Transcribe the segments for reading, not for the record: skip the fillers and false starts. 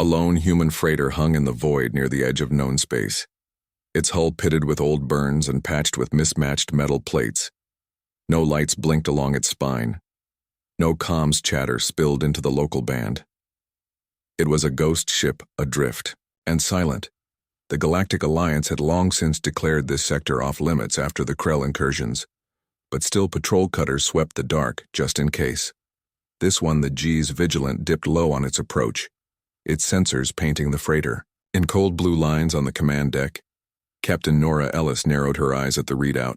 A lone human freighter hung in the void near the edge of known space, its hull pitted with old burns and patched with mismatched metal plates. No lights blinked along its spine. No comms chatter spilled into the local band. It was a ghost ship adrift, and silent. The Galactic Alliance had long since declared this sector off-limits after the Krell incursions, but still patrol cutters swept the dark, just in case. This one, the G's Vigilant, dipped low on its approach, its sensors painting the freighter. In cold blue lines on the command deck, Captain Nora Ellis narrowed her eyes at the readout.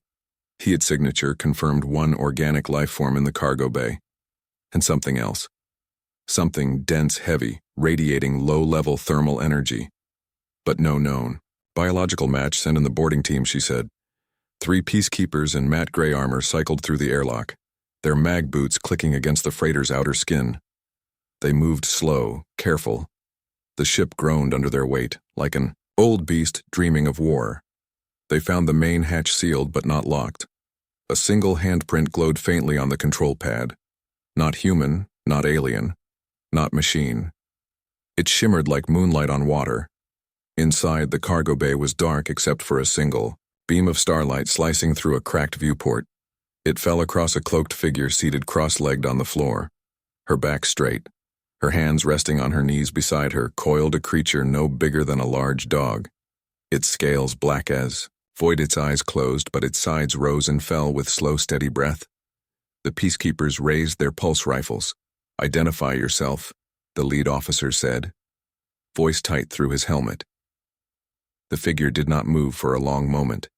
Heat signature confirmed one organic life form in the cargo bay. And something else. Something dense, heavy, radiating low-level thermal energy. But no known. Biological match sent in the boarding team, she said. 3 peacekeepers in matte gray armor cycled through the airlock, their mag boots clicking against the freighter's outer skin. They moved slow, careful. The ship groaned under their weight, like an old beast dreaming of war. They found the main hatch sealed but not locked. A single handprint glowed faintly on the control pad. Not human, not alien, not machine. It shimmered like moonlight on water. Inside, the cargo bay was dark except for a single beam of starlight slicing through a cracked viewport. It fell across a cloaked figure seated cross-legged on the floor, her back straight, her hands resting on her knees beside her, coiled a creature no bigger than a large dog. Its scales black as void, its eyes closed, but its sides rose and fell with slow, steady breath. The peacekeepers raised their pulse rifles. "Identify yourself," the lead officer said, voice tight through his helmet. The figure did not move for a long moment.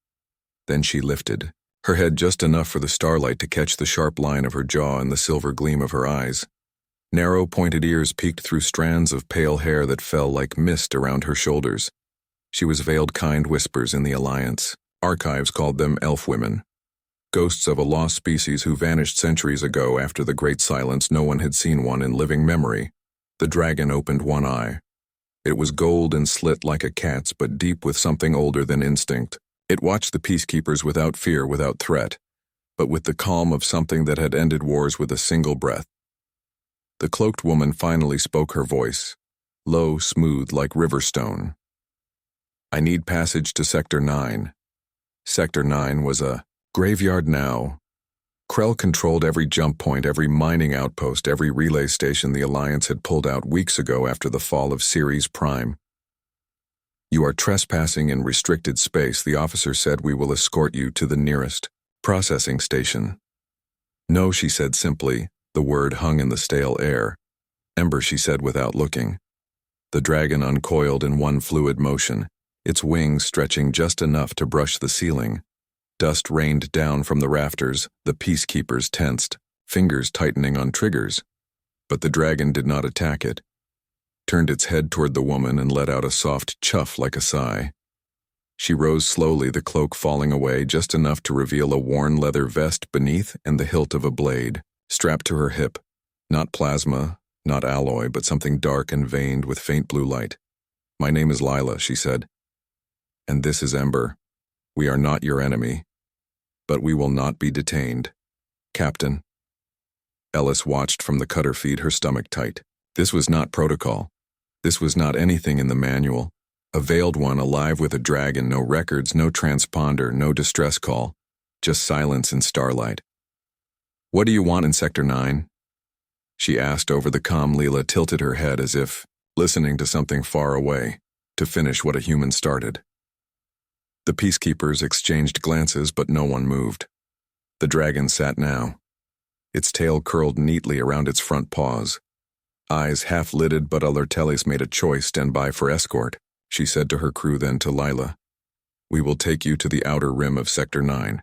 Then she lifted, her head just enough for the starlight to catch the sharp line of her jaw and the silver gleam of her eyes. Narrow, pointed ears peeked through strands of pale hair that fell like mist around her shoulders. She was veiled kind whispers in the Alliance. Archives called them elf women. Ghosts of a lost species who vanished centuries ago. After the Great Silence, no one had seen one in living memory. The dragon opened one eye. It was gold and slit like a cat's, but deep with something older than instinct. It watched the peacekeepers without fear, without threat, but with the calm of something that had ended wars with a single breath. The cloaked woman finally spoke, her voice, low, smooth, like river stone. "I need passage to Sector 9. Sector 9 was a graveyard now. Krell controlled every jump point, every mining outpost, every relay station the Alliance had pulled out weeks ago after the fall of Ceres Prime. You are trespassing in restricted space. The officer said we will escort you to the nearest processing station." "No," she said simply. The word hung in the stale air. "Ember," she said without looking. The dragon uncoiled in one fluid motion, its wings stretching just enough to brush the ceiling. Dust rained down from the rafters, the peacekeepers tensed, fingers tightening on triggers. But the dragon did not attack it. Turned its head toward the woman and let out a soft chuff like a sigh. She rose slowly, the cloak falling away just enough to reveal a worn leather vest beneath and the hilt of a blade, strapped to her hip. Not plasma, not alloy, but something dark and veined with faint blue light. "My name is Lila," she said. "And this is Ember. We are not your enemy. But we will not be detained. Captain." Ellis watched from the cutter feed, her stomach tight. This was not protocol. This was not anything in the manual. A veiled one alive with a dragon, no records, no transponder, no distress call. Just silence and starlight. "What do you want in Sector 9? She asked over the comm. Leela tilted her head as if listening to something far away, to finish what a human started. The peacekeepers exchanged glances, but no one moved. The dragon sat now, its tail curled neatly around its front paws. Eyes half-lidded, but Alertelis made a choice. "Stand by for escort," she said to her crew, then to Lila. "We will take you to the outer rim of Sector 9,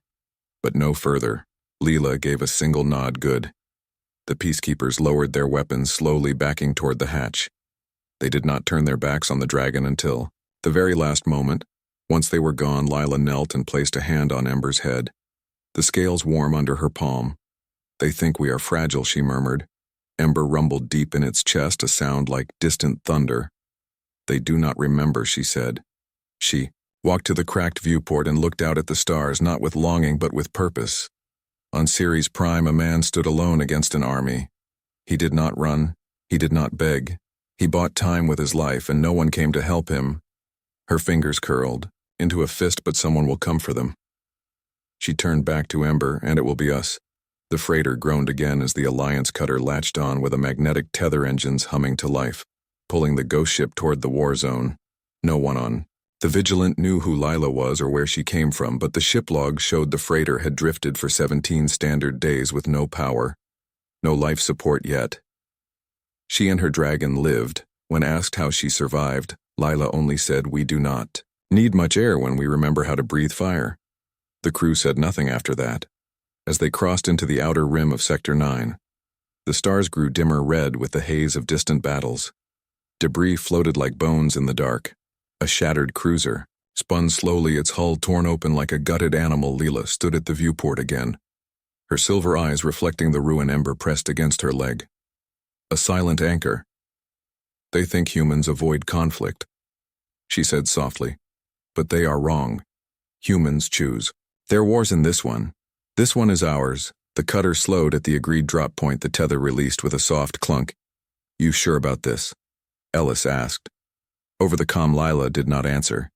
but no further." Leela gave a single nod. "Good." The peacekeepers lowered their weapons, slowly backing toward the hatch. They did not turn their backs on the dragon until the very last moment. Once they were gone, Lila knelt and placed a hand on Ember's head, the scales warm under her palm. "They think we are fragile," she murmured. Ember rumbled deep in its chest, a sound like distant thunder. "They do not remember," she said. She walked to the cracked viewport and looked out at the stars, not with longing but with purpose. On Ceres Prime, a man stood alone against an army. He did not run, he did not beg. He bought time with his life and no one came to help him. Her fingers curled into a fist, but someone will come for them. She turned back to Ember, and it will be us. The freighter groaned again as the Alliance cutter latched on with a magnetic tether engines humming to life, pulling the ghost ship toward the war zone. No one on the Vigilant knew who Lila was or where she came from, but the ship logs showed the freighter had drifted for 17 standard days with no power, no life support yet. She and her dragon lived. When asked how she survived, Lila only said, "We do not need much air when we remember how to breathe fire." The crew said nothing after that. As they crossed into the outer rim of Sector 9, the stars grew dimmer red with the haze of distant battles. Debris floated like bones in the dark. A shattered cruiser spun slowly, its hull torn open like a gutted animal. Lila stood at the viewport again, her silver eyes reflecting the ruin. Ember pressed against her leg. A silent anchor. "They think humans avoid conflict," she said softly. "But they are wrong. Humans choose. There are wars in this one. This one is ours." The cutter slowed at the agreed drop point, the tether released with a soft clunk. "You sure about this?" Ellis asked. Over the comm, Lila did not answer.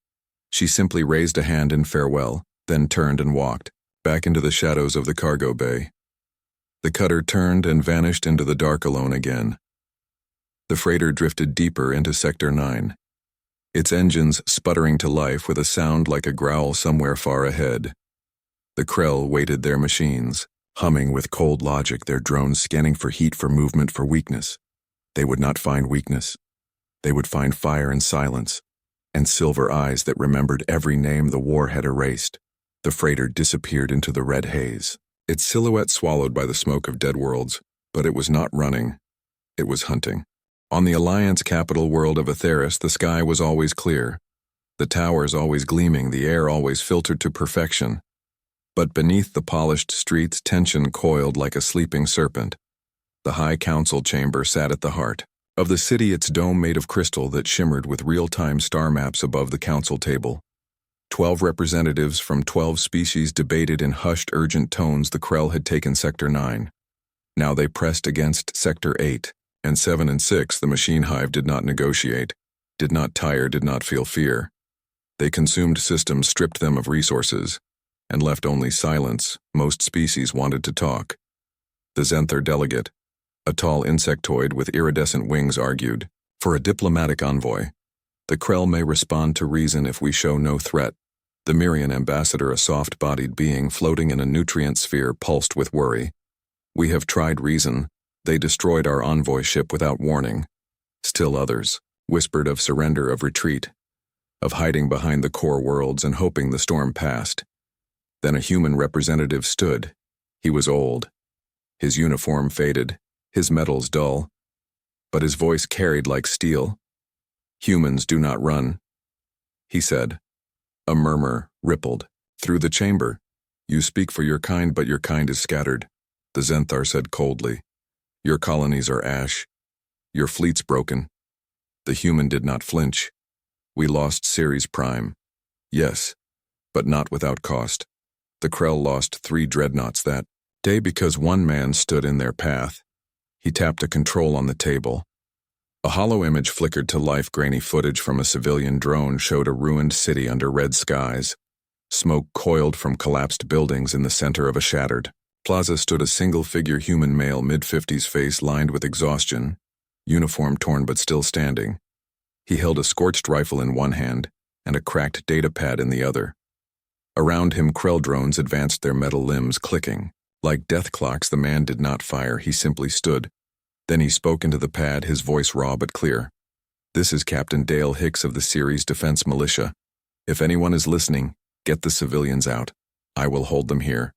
She simply raised a hand in farewell, then turned and walked back into the shadows of the cargo bay. The cutter turned and vanished into the dark alone again. The freighter drifted deeper into Sector 9, its engines sputtering to life with a sound like a growl somewhere far ahead. The Krell waited their machines, humming with cold logic, their drones scanning for heat, for movement, for weakness. They would not find weakness. They would find fire and silence, and silver eyes that remembered every name the war had erased. The freighter disappeared into the red haze, its silhouette swallowed by the smoke of dead worlds, but it was not running. It was hunting. On the Alliance capital world of Atheris, the sky was always clear, the towers always gleaming, the air always filtered to perfection. But beneath the polished streets, tension coiled like a sleeping serpent. The High Council chamber sat at the heart of the city, its dome made of crystal that shimmered with real-time star maps above the council table. 12 representatives from 12 species debated in hushed, urgent tones. The Krell had taken Sector 9. Now they pressed against Sector 8, and 7 and 6. The machine hive did not negotiate, did not tire, did not feel fear. They consumed systems, stripped them of resources, and left only silence. Most species wanted to talk. The Zenther delegate, a tall insectoid with iridescent wings, argued, "For a diplomatic envoy, the Krell may respond to reason if we show no threat." The Mirian ambassador, a soft-bodied being floating in a nutrient sphere, pulsed with worry. "We have tried reason. They destroyed our envoy ship without warning." Still others whispered of surrender, of retreat, of hiding behind the core worlds and hoping the storm passed. Then a human representative stood. He was old. His uniform faded, his metals dull, but his voice carried like steel. "Humans do not run," he said. A murmur rippled through the chamber. "You speak for your kind, but your kind is scattered," the Zenthar said coldly. "Your colonies are ash. Your fleet's broken." The human did not flinch. "We lost Ceres Prime. Yes, but not without cost. The Krell lost 3 dreadnoughts that day because one man stood in their path." He tapped a control on the table. A hollow image flickered to life. Grainy footage from a civilian drone showed a ruined city under red skies. Smoke coiled from collapsed buildings. In the center of a shattered plaza stood a single-figure human male, mid-50s, face lined with exhaustion, uniform torn but still standing. He held a scorched rifle in one hand and a cracked data pad in the other. Around him, Krell drones advanced, their metal limbs clicking. Like death clocks, the man did not fire, he simply stood. Then he spoke into the pad, his voice raw but clear. "This is Captain Dale Hicks of the Ceres Defense Militia. If anyone is listening, get the civilians out. I will hold them here."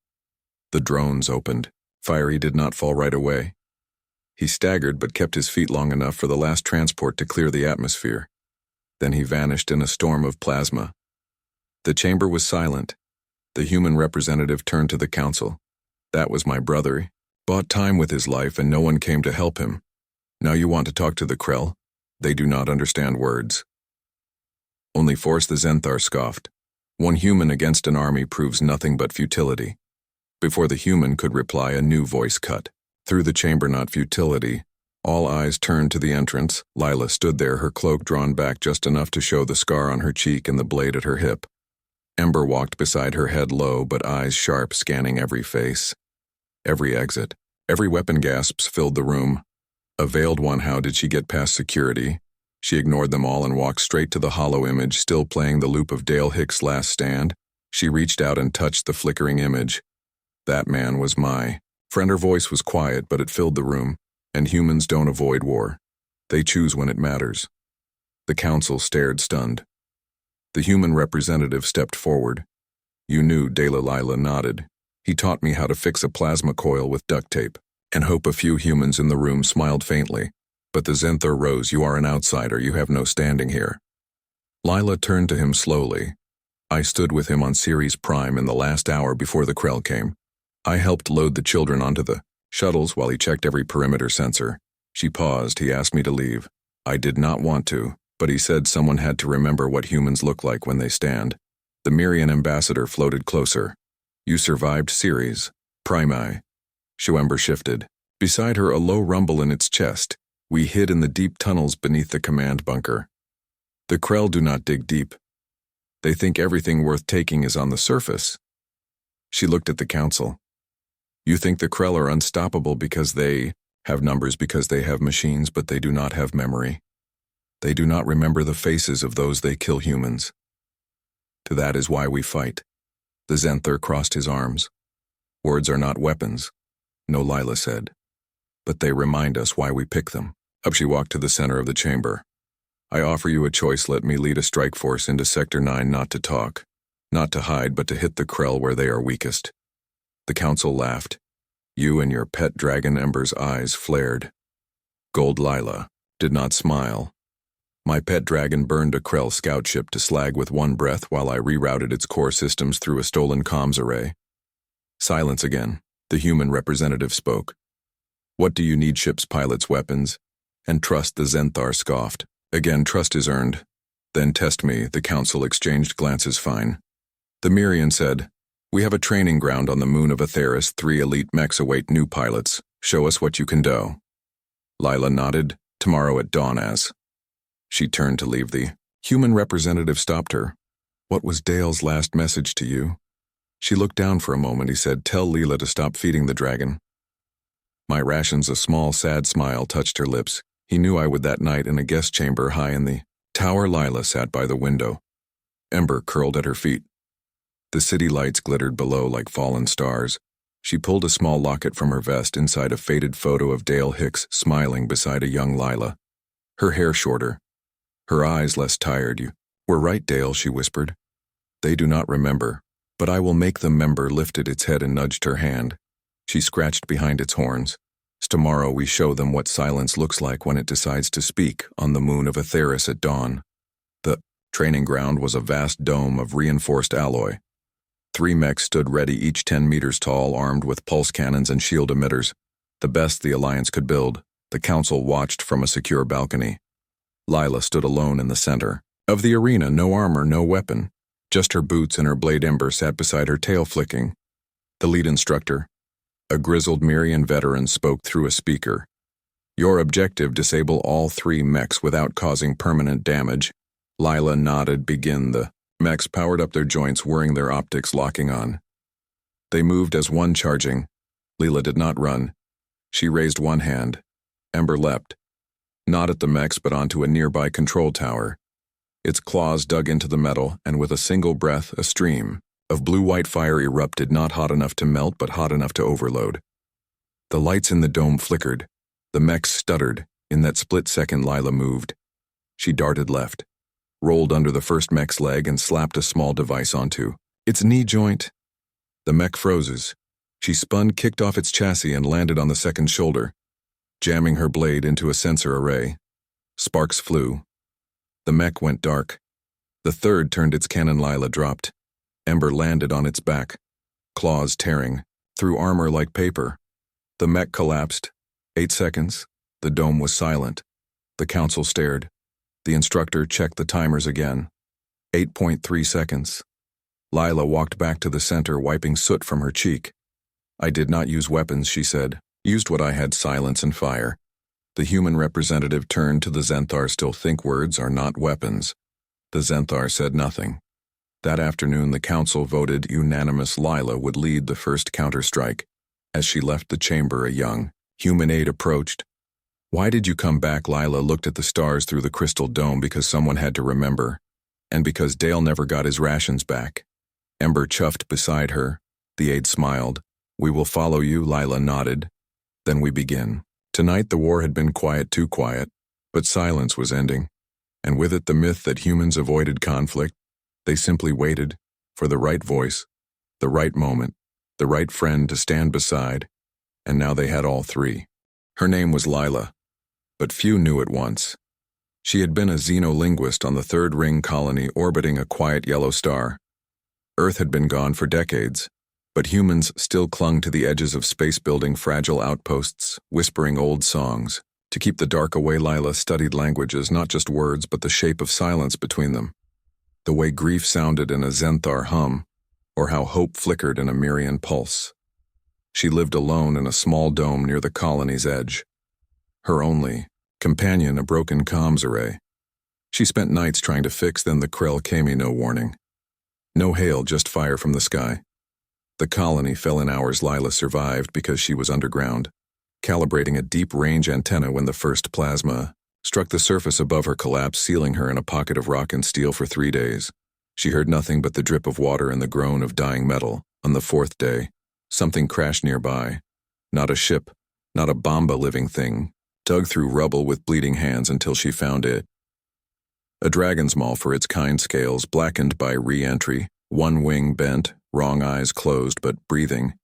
The drones opened fire. He did not fall right away. He staggered but kept his feet long enough for the last transport to clear the atmosphere. Then he vanished in a storm of plasma. The chamber was silent. The human representative turned to the council. "That was my brother. Bought time with his life and no one came to help him. Now you want to talk to the Krell? They do not understand words." "Only force," the Zenthar scoffed. "One human against an army proves nothing but futility." Before the human could reply, a new voice cut through the chamber. "Not futility, All eyes turned to the entrance. Lila stood there, her cloak drawn back just enough to show the scar on her cheek and the blade at her hip. Ember walked beside her, head low but eyes sharp, scanning every face. Every exit. Every weapon. Gasps filled the room. A veiled one. How did she get past security? She ignored them all and walked straight to the hollow image, still playing the loop of Dale Hicks' last stand. She reached out and touched the flickering image. That man was my friend. Her voice was quiet, but it filled the room. And humans don't avoid war. They choose when it matters. The council stared, stunned. The human representative stepped forward. You knew, Lila nodded. He taught me how to fix a plasma coil with duct tape. And hope. A few humans in the room smiled faintly. But the Zenthar rose. You are an outsider. You have no standing here. Lila turned to him slowly. I stood with him on Ceres Prime in the last hour before the Krell came. I helped load the children onto the shuttles while he checked every perimeter sensor. She paused. He asked me to leave. I did not want to, but he said someone had to remember what humans look like when they stand. The Mirian ambassador floated closer. You survived Ceres Prime. Ember shifted. Beside her, a low rumble in its chest. We hid in the deep tunnels beneath the command bunker. The Krell do not dig deep. They think everything worth taking is on the surface. She looked at the council. You think the Krell are unstoppable because they have numbers, because they have machines, but they do not have memory. They do not remember the faces of those they kill. Humans. To that is why we fight. The Zenthar crossed his arms. Words are not weapons. No, Lila said. But they remind us why we pick them. Up she walked to the center of the chamber. I offer you a choice. Let me lead a strike force into Sector 9, not to talk, not to hide, but to hit the Krell where they are weakest. The council laughed. You and your pet dragon. Ember's eyes flared. Gold. Lila did not smile. My pet dragon burned a Krell scout ship to slag with one breath while I rerouted its core systems through a stolen comms array. Silence again. The human representative spoke. What do you need? Ships, pilots, weapons, and trust. The Zenthar scoffed. Again, trust is earned. Then test me. The council exchanged glances. Fine. The Mirian said, we have a training ground on the moon of Atheris. 3 elite mechs await new pilots. Show us what you can do. Lila nodded. Tomorrow at dawn. As she turned to leave, the human representative stopped her. What was Dale's last message to you? She looked down for a moment. He said, tell Lila to stop feeding the dragon. My rations. A small, sad smile touched her lips. He knew I would that night in a guest chamber high in the tower. Lila sat by the window. Ember curled at her feet. The city lights glittered below like fallen stars. She pulled a small locket from her vest, inside a faded photo of Dale Hicks smiling beside a young Lila. Her hair shorter. Her eyes less tired. You were right, Dale, she whispered. They do not remember, but I will make them. Ember lifted its head and nudged her hand. She scratched behind its horns. Tomorrow we show them what silence looks like when it decides to speak on the moon of Atheris at dawn. The training ground was a vast dome of reinforced alloy. 3 mechs stood ready, each 10 meters tall, armed with pulse cannons and shield emitters, the best the Alliance could build. The council watched from a secure balcony. Lila stood alone in the center of the arena, no armor, no weapon, just her boots and her blade. Ember sat beside her, tail flicking. The lead instructor, a grizzled Mirian veteran, spoke through a speaker. Your objective: disable all 3 mechs without causing permanent damage. Lila nodded. Begin. The mechs powered up their joints, whirring, their optics locking on. They moved as one, charging. Lila did not run. She raised one hand. Ember leapt. Not at the mechs, but onto a nearby control tower. Its claws dug into the metal, and with a single breath, a stream of blue-white fire erupted, not hot enough to melt, but hot enough to overload. The lights in the dome flickered. The mechs stuttered. In that split second, Lila moved. She darted left, rolled under the first mech's leg, and slapped a small device onto its knee joint. The mech froze. She spun, kicked off its chassis, and landed on the second shoulder, jamming her blade into a sensor array. Sparks flew. The mech went dark. The third turned its cannon. Lila dropped. Ember landed on its back, claws tearing through armor like paper. The mech collapsed. 8 seconds. The dome was silent. The council stared. The instructor checked the timers again. 8.3 seconds. Lila walked back to the center, wiping soot from her cheek. I did not use weapons, she said. Used what I had: silence and fire. The human representative turned to the Zenthar. Still think words are not weapons. The Zenthar said nothing. That afternoon the council voted unanimous Lila would lead the first counterstrike. As she left the chamber, a young human aide approached. Why did you come back? Lila looked at the stars through the crystal dome. Because someone had to remember. And because Dale never got his rations back. Ember chuffed beside her. The aide smiled. We will follow you, Lila nodded. Then we begin. Tonight the war had been quiet, too quiet, but silence was ending. And with it the myth that humans avoided conflict. They simply waited for the right voice, the right moment, the right friend to stand beside, and now they had all three. Her name was Lila, but few knew at once. She had been a xenolinguist on the Third Ring colony orbiting a quiet yellow star. Earth had been gone for decades, but humans still clung to the edges of space, building fragile outposts, whispering old songs. To keep the dark away, Lila studied languages, not just words, but the shape of silence between them. The way grief sounded in a Zenthar hum, or how hope flickered in a Mirian pulse. She lived alone in a small dome near the colony's edge. Her only companion, a broken comms array. She spent nights trying to fix, then the Krell came. No warning. No hail, just fire from the sky. The colony fell in hours. Lila survived because she was underground, calibrating a deep-range antenna when the first plasma struck the surface above her, collapse, sealing her in a pocket of rock and steel for 3 days. She heard nothing but the drip of water and the groan of dying metal. On the 4th day, something crashed nearby. Not a ship, not a bomb, a living thing, dug through rubble with bleeding hands until she found it. A dragon's maw for its kind, scales blackened by re-entry, one wing bent, wrong eyes closed but breathing.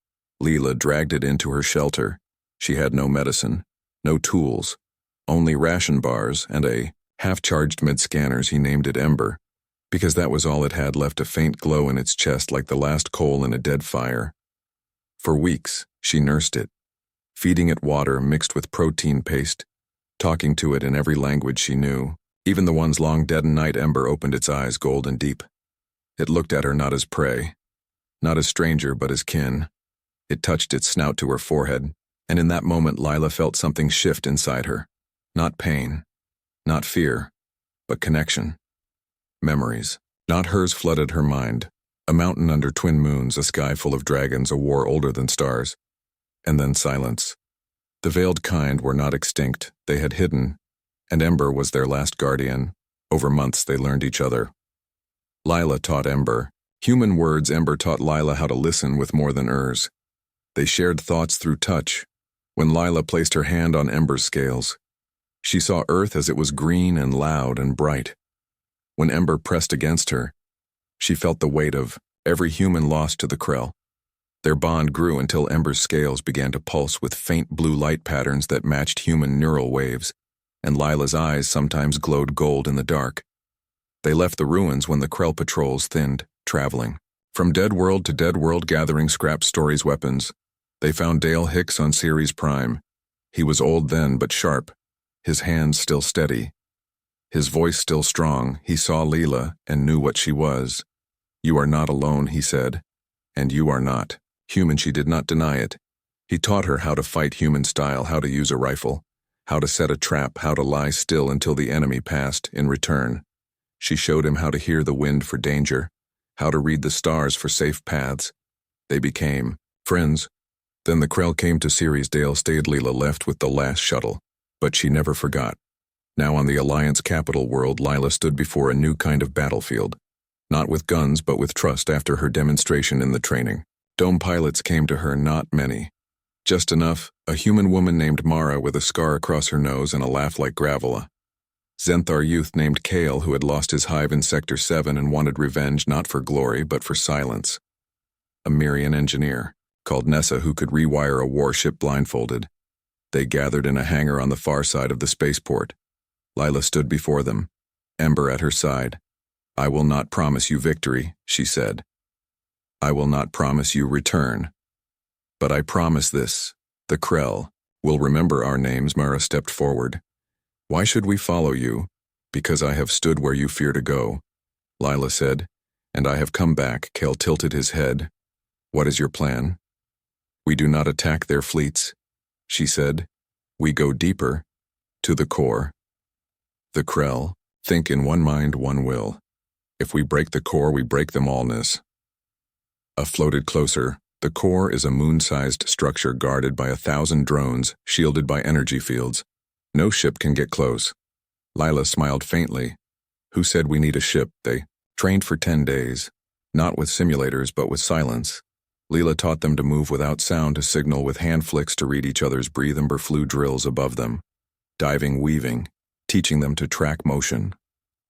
Lila dragged it into her shelter. She had no medicine, no tools, only ration bars and a half-charged mid-scanners. He named it Ember, because that was all it had left, a faint glow in its chest like the last coal in a dead fire. For weeks, she nursed it, feeding it water mixed with protein paste, talking to it in every language she knew, even the ones long dead. And night Ember opened its eyes, gold and deep. It looked at her not as prey, not as stranger, but as kin. It touched its snout to her forehead, and in that moment Lila felt something shift inside her. Not pain, not fear, but connection. Memories, not hers, flooded her mind. A mountain under twin moons, a sky full of dragons, a war older than stars. And then silence. The veiled kind were not extinct, they had hidden, and Ember was their last guardian. Over months they learned each other. Lila taught Ember human words. Ember taught Lila how to listen with more than ears. They shared thoughts through touch. When Lila placed her hand on Ember's scales, she saw Earth as it was, green and loud and bright. When Ember pressed against her, she felt the weight of every human lost to the Krell. Their bond grew until Ember's scales began to pulse with faint blue light patterns that matched human neural waves, and Lila's eyes sometimes glowed gold in the dark. They left the ruins when the Krell patrols thinned, traveling from dead world to dead world, gathering scrap stories, weapons. They found Dale Hicks on Ceres Prime. He was old then, but sharp, his hands still steady, his voice still strong. He saw Lila and knew what she was. You are not alone, he said, and you are not human. She did not deny it. He taught her how to fight human style, how to use a rifle, how to set a trap, how to lie still until the enemy passed. In return, she showed him how to hear the wind for danger, how to read the stars for safe paths. They became friends. Then the Krell came to Ceres. Dale stayed. Lila left with the last shuttle, but she never forgot. Now on the Alliance capital world, Lila stood before a new kind of battlefield. Not with guns, but with trust. After her demonstration in the training dome, pilots came to her, not many. Just enough, a human woman named Mara with a scar across her nose and a laugh like gravel. A Zenthar youth named Kale who had lost his hive in Sector 7 and wanted revenge, not for glory, but for silence. A Mirian engineer called Nessa who could rewire a warship blindfolded. They gathered in a hangar on the far side of the spaceport. Lila stood before them, Ember at her side. I will not promise you victory, she said. I will not promise you return. But I promise this, the Krell will remember our names. Mara stepped forward. Why should we follow you? Because I have stood where you fear to go, Lila said, and I have come back. Kale tilted his head. What is your plan? We do not attack their fleets, she said. We go deeper. To the core. The Krell, think in one mind, one will. If we break the core, we break them allness. Floated closer. The core is a moon-sized structure guarded by 1,000 drones, shielded by energy fields. No ship can get close. Lila smiled faintly. Who said we need a ship? They trained for 10 days. Not with simulators, but with silence. Leela taught them to move without sound, to signal with hand flicks, to read each other's breathe. Ember flew drills above them. Diving, weaving, teaching them to track motion.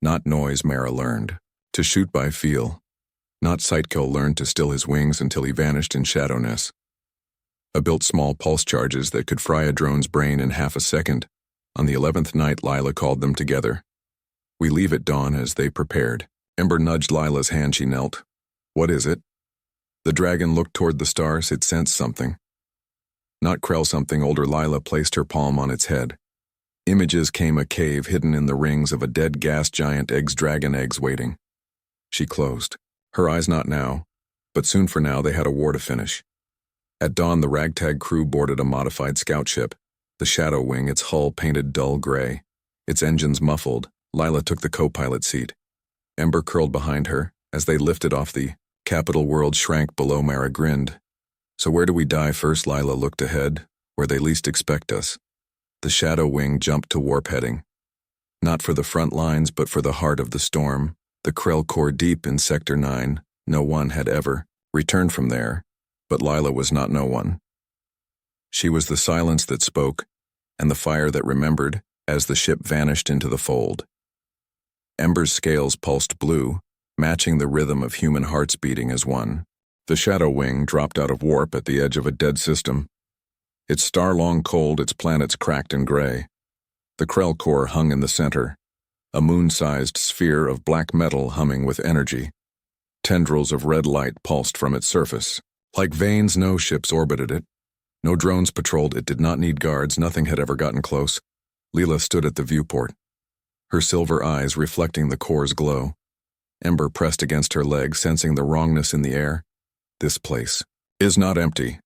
Not noise, Mara learned. To shoot by feel. Not Sightkill learned to still his wings until he vanished in shadowness. Built small pulse charges that could fry a drone's brain in half a second. On the 11th night, Lila called them together. We leave at dawn, as they prepared. Ember nudged Lila's hand. She knelt. What is it? The dragon looked toward the stars. It sensed something. Not Krell, something older. Lila placed her palm on its head. Images came. A cave hidden in the rings of a dead gas giant. Eggs, dragon eggs waiting. She closed. Her eyes. Not now, but soon. For now, they had a war to finish. At dawn, the ragtag crew boarded a modified scout ship, the Shadow Wing, its hull painted dull gray, its engines muffled. Lila took the co-pilot seat. Ember curled behind her. As they lifted off, the capital world shrank below. Mara grinned. So where do we die first? Lila looked ahead, where they least expect us. The Shadow Wing jumped to warp heading. Not for the front lines, but for the heart of the storm, the Krell core deep in Sector 9. No one had ever returned from there, but Lila was not no one. She was the silence that spoke, and the fire that remembered, as the ship vanished into the fold. Ember's scales pulsed blue, matching the rhythm of human hearts beating as one. The Shadow Wing dropped out of warp at the edge of a dead system. Its star-long cold, its planets cracked and gray. The Krell core hung in the center, a moon-sized sphere of black metal humming with energy. Tendrils of red light pulsed from its surface. Like veins, no ships orbited it. No drones patrolled it. Did not need guards. Nothing had ever gotten close. Leela stood at the viewport, her silver eyes reflecting the core's glow. Ember pressed against her leg, sensing the wrongness in the air. This place is not empty,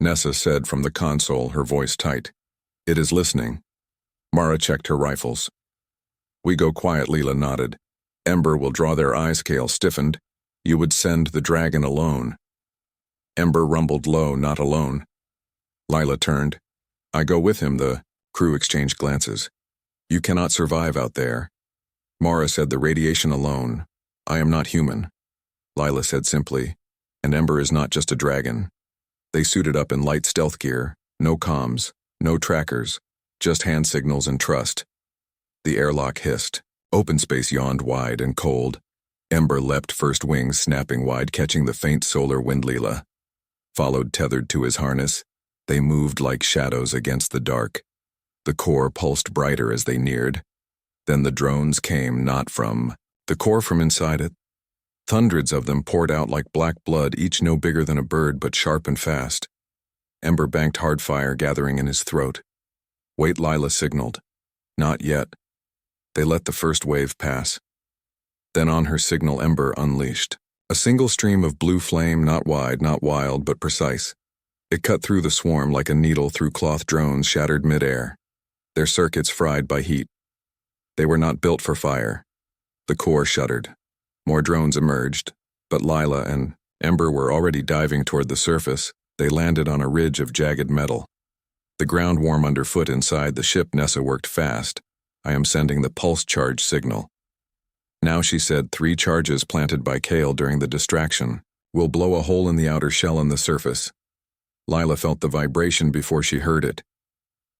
Nessa said from the console, her voice tight. It is listening. Mara checked her rifles. We go quiet, Leela nodded. Ember will draw their eye scale stiffened. You would send the dragon alone. Ember rumbled low, not alone. Lila turned. I go with him. The crew exchanged glances. You cannot survive out there. Mara said, the radiation alone. I am not human. Lila said simply, and Ember is not just a dragon. They suited up in light stealth gear, no comms, no trackers, just hand signals and trust. The airlock hissed. Open space yawned wide and cold. Ember leapt, first wings snapping wide, catching the faint solar wind. Leela followed, tethered to his harness. They moved like shadows against the dark. The core pulsed brighter as they neared. Then the drones came, not from the core, from inside it. Hundreds of them poured out like black blood, each no bigger than a bird but sharp and fast. Ember banked, hard fire gathering in his throat. Wait, Lila signaled. Not yet. They let the first wave pass. Then on her signal, Ember unleashed. A single stream of blue flame, not wide, not wild, but precise. It cut through the swarm like a needle through cloth. Drones shattered midair, their circuits fried by heat. They were not built for fire. The core shuddered. More drones emerged, but Lila and Ember were already diving toward the surface. They landed on a ridge of jagged metal. The ground warm underfoot. Inside the ship, Nessa worked fast. I am sending the pulse charge signal. Now, she said, 3 charges planted by Kale during the distraction will blow a hole in the outer shell on the surface. Lila felt the vibration before she heard it.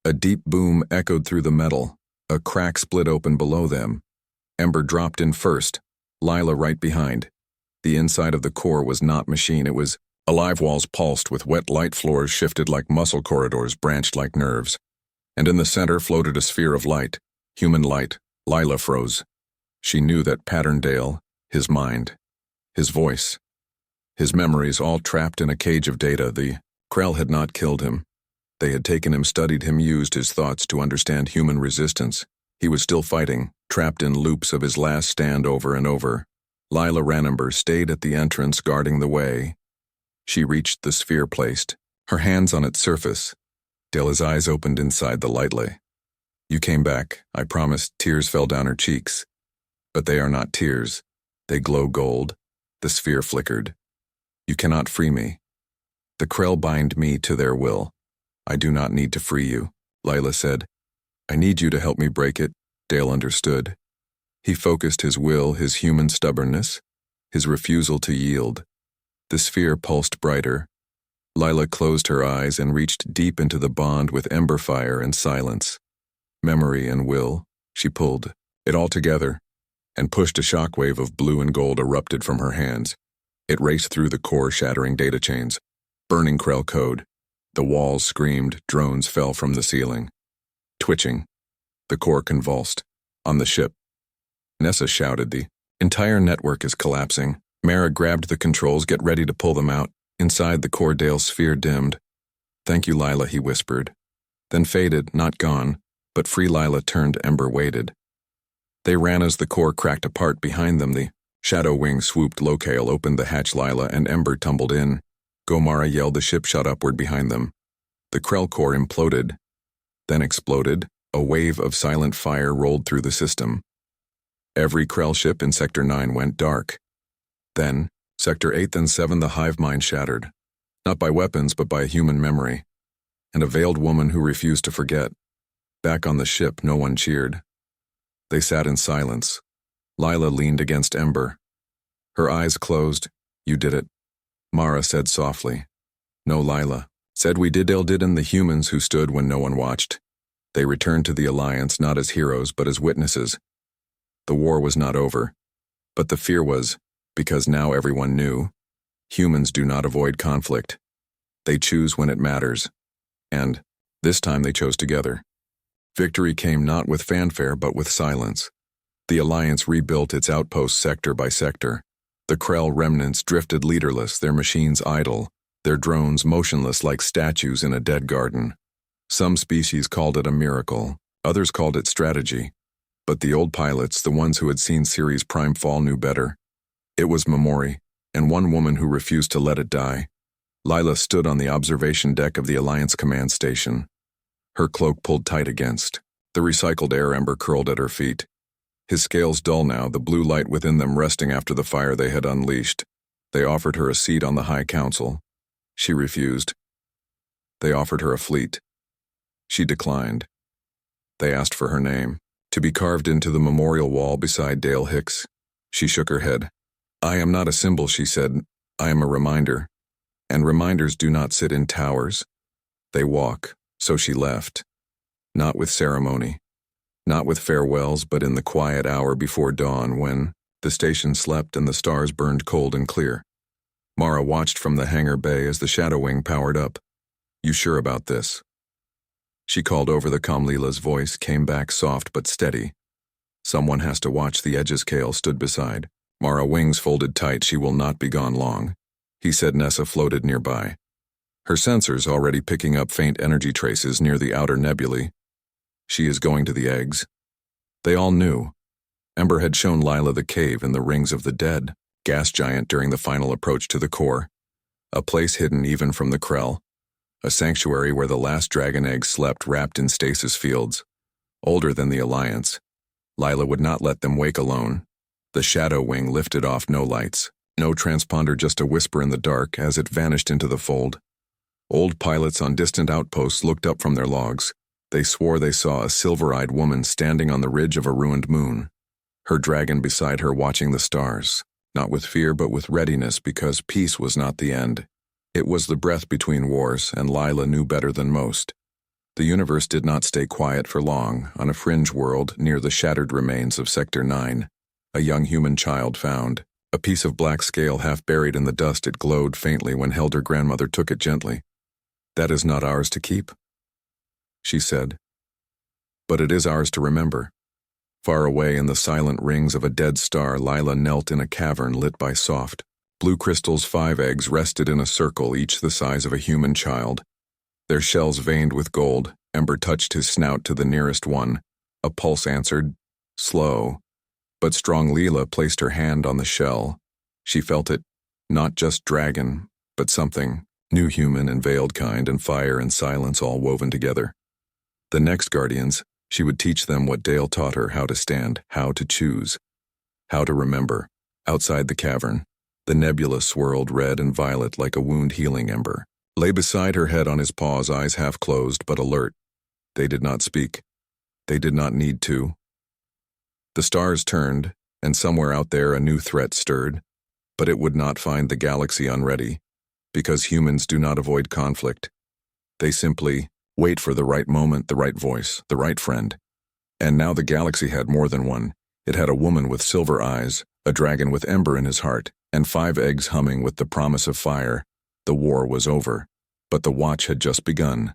A deep boom echoed through the metal. A crack split open below them. Ember dropped in first, Lila right behind. The inside of the core was not machine. It was alive. Walls pulsed with wet light. Floors shifted like muscle. Corridors branched like nerves. And in the center floated a sphere of light. Human light. Lila froze. She knew that Patterndale, his mind, his voice, his memories, all trapped in a cage of data. The Krell had not killed him. They had taken him, studied him, used his thoughts to understand human resistance. He was still fighting, trapped in loops of his last stand over and over. Lila Ranenber stayed at the entrance, guarding the way. She reached the sphere, placed her hands on its surface. Dale's eyes opened inside the light lay. You came back, I promised. Tears fell down her cheeks. But they are not tears. They glow gold. The sphere flickered. You cannot free me. The Krell bind me to their will. I do not need to free you, Lila said. I need you to help me break it. Dale understood. He focused his will, his human stubbornness, his refusal to yield. The sphere pulsed brighter. Lila closed her eyes and reached deep into the bond with ember fire and silence. Memory and will, she pulled it all together, and pushed a shockwave of blue and gold erupted from her hands. It raced through the core, shattering data chains. Burning Krell code. The walls screamed, drones fell from the ceiling. Twitching. The core convulsed. On the ship. Nessa shouted, the entire network is collapsing. Mara grabbed the controls, get ready to pull them out. Inside the core, Dale's sphere dimmed. Thank you, Lila, he whispered. Then faded, not gone, but free Lila turned ember waited. They ran as the core cracked apart behind them. The shadow wing swooped. Locale opened the hatch. Lila and Ember tumbled in. Gomara yelled. The ship shot upward behind them. The Krell core imploded, then exploded. A wave of silent fire rolled through the system. Every Krell ship in Sector 9 went dark. Then, Sector 8 and 7, the hive mind shattered. Not by weapons, but by a human memory. And a veiled woman who refused to forget. Back on the ship, no one cheered. They sat in silence. Lila leaned against Ember. Her eyes closed. You did it, Mara said softly. No, Lila. Said we did. Dale did, and the humans who stood when no one watched. They returned to the Alliance not as heroes but as witnesses. The war was not over. But the fear was, because now everyone knew. Humans do not avoid conflict. They choose when it matters. And, this time they chose together. Victory came not with fanfare but with silence. The Alliance rebuilt its outposts sector by sector. The Krell remnants drifted leaderless, their machines idle, their drones motionless like statues in a dead garden. Some species called it a miracle, others called it strategy. But the old pilots, the ones who had seen Ceres Prime fall, knew better. It was Memori, and one woman who refused to let it die. Lila stood on the observation deck of the Alliance command station. Her cloak pulled tight against. The recycled air ember curled at her feet. His scales dull now, the blue light within them resting after the fire they had unleashed. They offered her a seat on the High Council. She refused. They offered her a fleet. She declined. They asked for her name, to be carved into the memorial wall beside Dale Hicks. She shook her head. I am not a symbol, she said. I am a reminder. And reminders do not sit in towers. They walk. So she left. Not with ceremony. Not with farewells, but in the quiet hour before dawn when the station slept and the stars burned cold and clear. Mara watched from the hangar bay as the shadow wing powered up. You sure about this? She called over the comm. Lila's voice came back soft but steady. Someone has to watch. The edges. Kale stood beside. Mara, wings folded tight. She will not be gone long. He said. Nessa floated nearby. Her sensors already picking up faint energy traces near the outer nebulae. She is going to the eggs. They all knew. Ember had shown Lila the cave in the rings of the dead, gas giant during the final approach to the core. A place hidden even from the Krell. A sanctuary where the last dragon egg slept wrapped in stasis fields. Older than the Alliance. Lila would not let them wake alone. The shadow wing lifted off. No lights. No transponder, just a whisper in the dark as it vanished into the fold. Old pilots on distant outposts looked up from their logs. They swore they saw a silver-eyed woman standing on the ridge of a ruined moon. Her dragon beside her watching the stars, not with fear but with readiness, because peace was not the end. It was the breath between wars, and Lila knew better than most. The universe did not stay quiet for long. On a fringe world near the shattered remains of Sector 9, a young human child found. A piece of black scale half buried in the dust. It glowed faintly when held. Her grandmother took it gently. That is not ours to keep, she said. But it is ours to remember. Far away in the silent rings of a dead star, Lila knelt in a cavern lit by soft blue crystals. 5 eggs rested in a circle, each the size of a human child. Their shells veined with gold. Ember touched his snout to the nearest one. A pulse answered, slow, but strong. Lila placed her hand on the shell. She felt it, not just dragon, but something, new, human and veiled kind, and fire and silence all woven together. The next guardians, She would teach them what Dale taught her: how to stand, how to choose, how to remember. Outside the cavern, the nebula swirled red and violet like a wound-healing ember. Lay beside her, head on his paws, eyes half closed but alert. They did not speak. They did not need to. The stars turned, and somewhere out there a new threat stirred, but it would not find the galaxy unready, because humans do not avoid conflict. They simply wait for the right moment, the right voice, the right friend. And now the galaxy had more than one. It had a woman with silver eyes, a dragon with ember in his heart, and 5 eggs humming with the promise of fire. The war was over, but the watch had just begun.